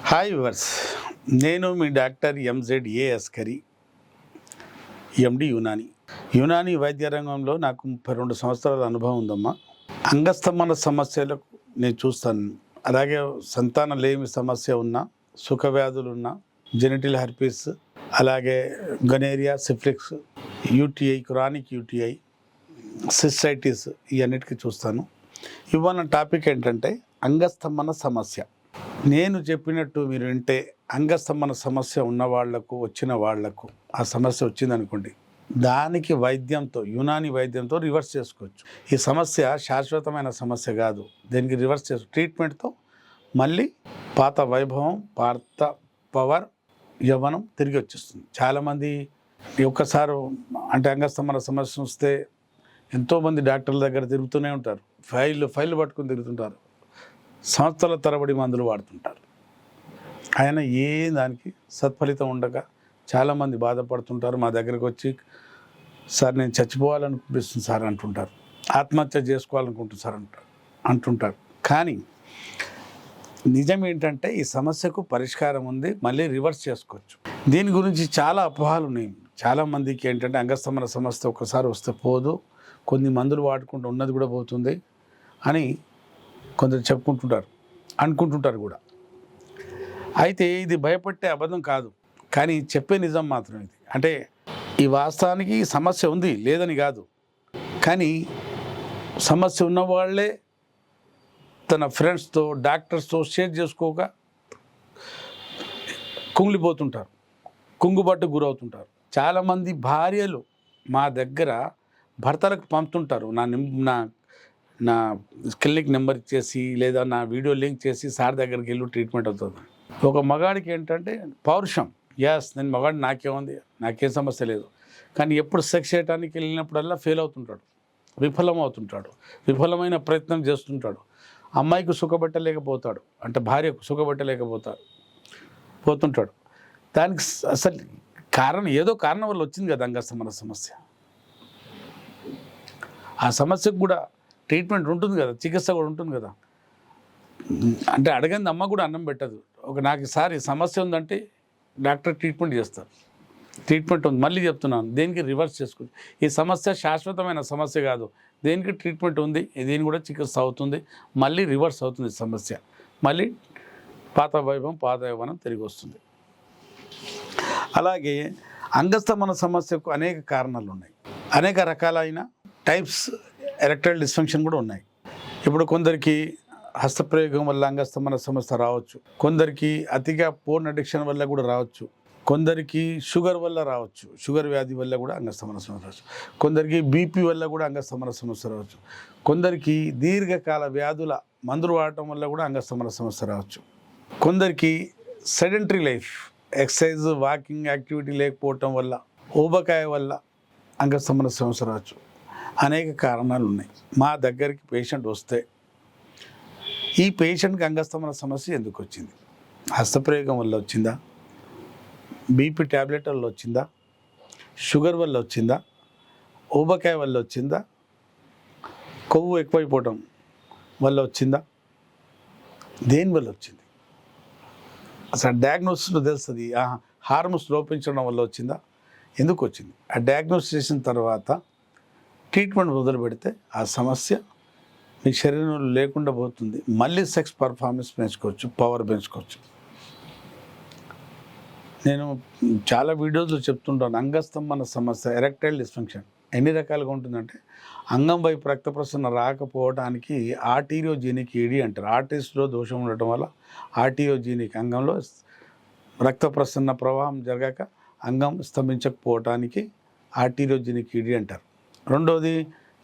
Hi viewers, నేను మీ doctor ఎంజెడ్ఏ Askari, ఎండి యునాని వైద్య రంగంలో నాకు 32 సంవత్సరాల అనుభవం ఉందమ్మా. అంగస్తంభన సమస్యలకు నేను చూస్తాను. అలాగే సంతాన లేమి సమస్య ఉన్న, సుఖవ్యాధులు ఉన్న, జెనిటల్ హెర్పీస్, అలాగే gonorrhoea, సిఫిలిక్స్, UTI, chronic UTI, cystitis, ఇవన్నిటికీ చూస్తాను. ఇవాళ టాపిక్ ఏంటంటే అంగస్తంభన సమస్య. నేను చెప్పినట్టు మీరు వింటే అంగస్తంభన సమస్య ఉన్న వాళ్లకు, వచ్చిన వాళ్లకు ఆ సమస్య వచ్చిందనుకోండి, దానికి వైద్యంతో, యునాని వైద్యంతో రివర్స్ చేసుకోవచ్చు. ఈ సమస్య శాశ్వతమైన సమస్య కాదు. దీనికి రివర్స్ ట్రీట్మెంట్తో మళ్ళీ పాత వైభవం, పాత పవర్, యవ్వనం తిరిగి వచ్చేస్తుంది. చాలామంది ఒక్కసారి అంటే అంగస్తంభన సమస్య వస్తే ఎంతోమంది డాక్టర్ల దగ్గర తిరుగుతూనే ఉంటారు. ఫైళ్ళు పట్టుకుని తిరుగుతుంటారు. సంవత్సరాల తరబడి మందులు వాడుతుంటారు. ఆయన ఏ దానికి సత్ఫలితం ఉండక చాలామంది బాధపడుతుంటారు. మా దగ్గరకు వచ్చి, సార్ నేను చచ్చిపోవాలనిపిస్తుంది సార్ అంటుంటారు, ఆత్మహత్య చేసుకోవాలనుకుంటుంది సార్ అంటుంటారు. కానీ నిజం ఏంటంటే ఈ సమస్యకు పరిష్కారం ఉంది, మళ్ళీ రివర్స్ చేసుకోవచ్చు. దీని గురించి చాలా అపోహలు ఉన్నాయి. చాలామందికి ఏంటంటే అంగస్తంభన సమస్య ఒకసారి వస్తే పోదు, కొన్ని మందులు వాడుకుంటూ ఉన్నది కూడా పోతుంది అని కొందరు చెప్పుకుంటుంటారు, అనుకుంటుంటారు కూడా. అయితే ఇది భయపట్టే అబద్ధం కాదు, కానీ చెప్పే నిజం మాత్రం ఇది. అంటే ఈ వాస్తవానికి సమస్య ఉంది, లేదని కాదు. కానీ సమస్య ఉన్నవాళ్లే తన ఫ్రెండ్స్తో, డాక్టర్స్తో షేర్ చేసుకోక కుంగిలిపోతుంటారు, కుంగుబాటు గురవుతుంటారు. చాలామంది భార్యలు మా దగ్గర భర్తలకు పంపుతుంటారు, నా క్లినిక్ నెంబర్ ఇచ్చేసి, లేదా నా వీడియో లింక్ చేసి, సార్ దగ్గరికి వెళ్ళి ట్రీట్మెంట్ అవుతుంది. ఒక మగాడికి ఏంటంటే పౌరుషం, ఎస్ నేను మగాడు, నాకేముంది, నాకేం సమస్య లేదు. కానీ ఎప్పుడు సెక్స్ చేయడానికి వెళ్ళినప్పుడల్లా ఫెయిల్ అవుతుంటాడు, విఫలం అవుతుంటాడు, విఫలమైన ప్రయత్నం చేస్తుంటాడు. అమ్మాయికి సుఖపెట్టలేకపోతాడు, అంటే భార్యకు పోతుంటాడు. దానికి అసలు కారణం ఏదో కారణం వల్ల వచ్చింది కదా అంగస్తంభన సమస్య. ఆ సమస్యకు కూడా ట్రీట్మెంట్ ఉంటుంది కదా, చికిత్స కూడా ఉంటుంది కదా. అంటే అడగంది అమ్మ కూడా అన్నం పెట్టదు. నాకు సార్ ఈ సమస్య ఉందంటే డాక్టర్ ట్రీట్మెంట్ చేస్తారు. ట్రీట్మెంట్ ఉంది, మళ్ళీ చెప్తున్నాను, దేనికి రివర్స్ చేసుకోవచ్చు. ఈ సమస్య శాశ్వతమైన సమస్య కాదు, దేనికి ట్రీట్మెంట్ ఉంది, దీని కూడా చికిత్స అవుతుంది, మళ్ళీ రివర్స్ అవుతుంది సమస్య, మళ్ళీ పాత వైభవం, పాత యవ్వనం తిరిగి వస్తుంది. అలాగే అంగస్తంభన సమస్యకు అనేక కారణాలు ఉన్నాయి, అనేక రకాలైన టైప్స్ ఎరెక్టైల్ డిస్ఫంక్షన్ కూడా ఉన్నాయి. ఇప్పుడు కొందరికి హస్తప్రయోగం వల్ల అంగస్తంభన సమస్య రావచ్చు, కొందరికి అతిగా పోర్న్ అడిక్షన్ వల్ల కూడా రావచ్చు, కొందరికి షుగర్ వల్ల రావచ్చు, షుగర్ వ్యాధి వల్ల కూడా అంగస్తంభన సమస్య రావచ్చు, కొందరికి బీపీ వల్ల కూడా అంగస్తంభన సమస్య రావచ్చు, కొందరికి దీర్ఘకాల వ్యాధుల మందులు వాడటం వల్ల కూడా అంగస్తంభన సమస్య రావచ్చు, కొందరికి sedentary life, exercise, walking activity లేకపోవటం వల్ల, ఊబకాయ వల్ల అంగస్తంభన సమస్య రావచ్చు. అనేక కారణాలు ఉన్నాయి. మా దగ్గరికి పేషెంట్ వస్తే ఈ పేషెంట్కి అంగస్తంభన సమస్య ఎందుకు వచ్చింది, హస్తప్రయోగం వల్ల వచ్చిందా, బీపీ ట్యాబ్లెట్ వల్ల వచ్చిందా, షుగర్ వల్ల వచ్చిందా, ఊబకాయ వల్ల వచ్చిందా, కొవ్వు ఎక్కువైపోవటం వల్ల వచ్చిందా, దేనివల్ల వచ్చింది, అసలు డయాగ్నోసిస్లో తెలుస్తుంది. హార్మోన్స్ లోపించడం వల్ల వచ్చిందా, ఎందుకు వచ్చింది. ఆ డయాగ్నోస్ చేసిన తర్వాత ట్రీట్మెంట్ మొదలు పెడితే ఆ సమస్య మీ శరీరంలో లేకుండా పోతుంది, మళ్ళీ సెక్స్ పర్ఫార్మెన్స్ పెంచుకోవచ్చు, పవర్ పెంచుకోవచ్చు. నేను చాలా వీడియోస్లో చెప్తుంటాను, అంగస్తంభన సమస్య, ఎరెక్టైల్ డిస్ఫంక్షన్ ఎన్ని రకాలుగా ఉంటుందంటే, అంగం వైపు రక్త ప్రసరణ రాకపోవడానికి ఆర్టీరియోజెనిక్ ఈడీ అంటారు. ఆర్టరీస్లో దోషం ఉండటం వల్ల ఆర్టీరియోజెనిక్, అంగంలో రక్త ప్రసరణ ప్రవాహం జరగక అంగం స్తంభించకపోవటానికి ఆర్టీరియోజెనిక్ ఈడీ అంటారు. రెండోది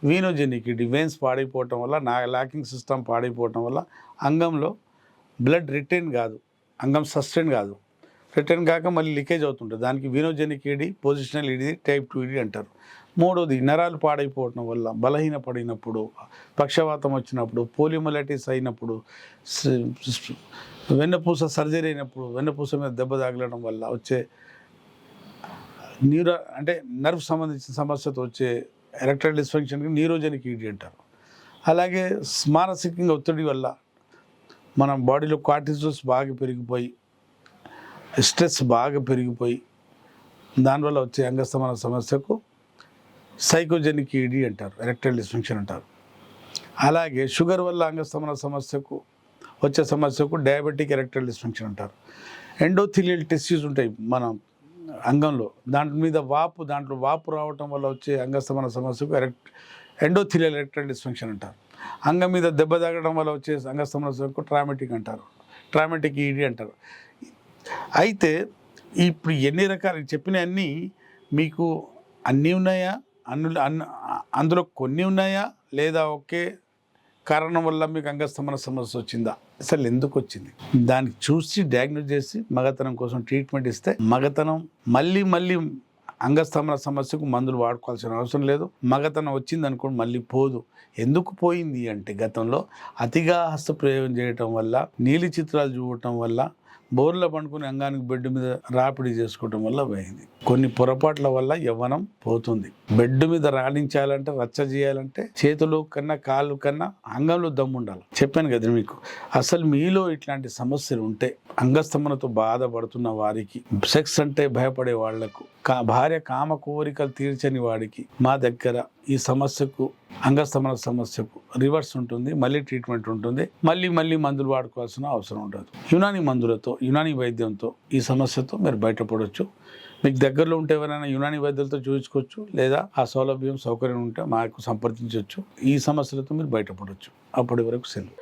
వీనోజెనిక్ ఈడీ, వెయిన్స్ పాడైపోవటం వల్ల, లాకింగ్ సిస్టమ్ పాడైపోవటం వల్ల అంగంలో బ్లడ్ రిటైన్ కాదు, అంగం సస్టైన్ కాదు, రిటర్న్ కాక మళ్ళీ లీకేజ్ అవుతుంటుంది. దానికి venogenic ED, positional ED, type 2 ED అంటారు. మూడోది నరాలు పాడైపోవటం వల్ల, బలహీన పడినప్పుడు, పక్షవాతం వచ్చినప్పుడు, పోలియోమైలైటిస్ అయినప్పుడు, వెన్నపూస సర్జరీ అయినప్పుడు, వెన్నపూస మీద దెబ్బ తగలడం వల్ల వచ్చే అంటే నర్వ్ సంబంధించిన సమస్యతో వచ్చే ఎరెక్టైల్ డిస్ఫంక్షన్కి న్యూరోజెనిక్ ఈడీ అంటారు. అలాగే మానసికంగా ఒత్తిడి వల్ల మన బాడీలో కార్టిజోల్స్ బాగా పెరిగిపోయి స్ట్రెస్ బాగా పెరిగిపోయి దానివల్ల వచ్చే అంగస్తమన సమస్యకు సైకోజెనిక్ ఈడీ అంటారు, ఎరెక్టైల్ డిస్ఫంక్షన్ అంటారు. అలాగే షుగర్ వల్ల అంగస్తమన సమస్యకు వచ్చే సమస్యకు డయాబెటిక్ ఎరెక్టైల్ డిస్ఫంక్షన్ అంటారు. ఎండోథీలియల్ టిష్యూస్ ఉంటాయి మన అంగంలో, దాంట్లో వాపు రావటం వల్ల వచ్చే అంగస్తమన సమస్యకు ఎండోథీలియల్ ఎరెక్టైల్ డిస్ఫంక్షన్ అంటారు. అంగం మీద దెబ్బ తగలడం వల్ల వచ్చే అంగస్తమన సమస్యకు ట్రామాటిక్ అంటారు, ట్రామాటిక్ ఈడీ అంటారు. అయితే ఇప్పుడు ఎన్ని రకాలు చెప్పిన అన్నీ మీకు అన్నీ ఉన్నాయా, అందులో కొన్ని ఉన్నాయా, లేదా ఒకే కారణం వల్ల మీకు అంగస్తమన సమస్య వచ్చిందా, అసలు ఎందుకు వచ్చింది, దాన్ని చూసి డయాగ్నోస్ చేసి మగతనం కోసం ట్రీట్మెంట్ ఇస్తే మగతనం మళ్ళీ అంగస్తమన సమస్యకు మందులు వాడుకోవాల్సిన అవసరం లేదు. మగతనం వచ్చింది అనుకోండి మళ్ళీ పోదు. ఎందుకు పోయింది అంటే గతంలో అతిగా హస్తప్రయోగం చేయటం వల్ల, నీలి చిత్రాలు చూడటం వల్ల, బోర్లో పండుకుని అంగానికి బెడ్ మీద రాపిడి చేసుకోవటం వల్ల పోయింది. కొన్ని పొరపాట్ల వల్ల యవ్వనం పోతుంది. బెడ్ మీద రాణించాలంటే, రచ్చ చేయాలంటే చేతులు కన్నా కాళ్ళు కన్నా అంగంలో దమ్ము ఉండాలి. చెప్పాను కదా మీకు. అసలు మీలో ఇట్లాంటి సమస్యలు ఉంటే, అంగస్తమనతో బాధపడుతున్న వారికి, సెక్స్ అంటే భయపడే వాళ్లకు, భార్య కామ కోరికలు తీర్చని వాడికి మా దగ్గర ఈ సమస్యకు, అంగస్తమన సమస్యకు రివర్స్ ఉంటుంది, మళ్ళీ ట్రీట్మెంట్ ఉంటుంది, మళ్ళీ మందులు వాడుకోవాల్సిన అవసరం ఉండదు. యునాని మందులతో, యునాని వైద్యంతో ఈ సమస్యతో మీరు బయటపడవచ్చు. మీకు దగ్గరలో ఉంటే ఎవరైనా యునాని వైద్యులతో చూపించుకోవచ్చు, లేదా ఆ సౌకర్యం ఉంటే మాకు సంప్రదించవచ్చు. ఈ సమస్యలతో మీరు బయటపడవచ్చు. అప్పటి వరకు సెలవు.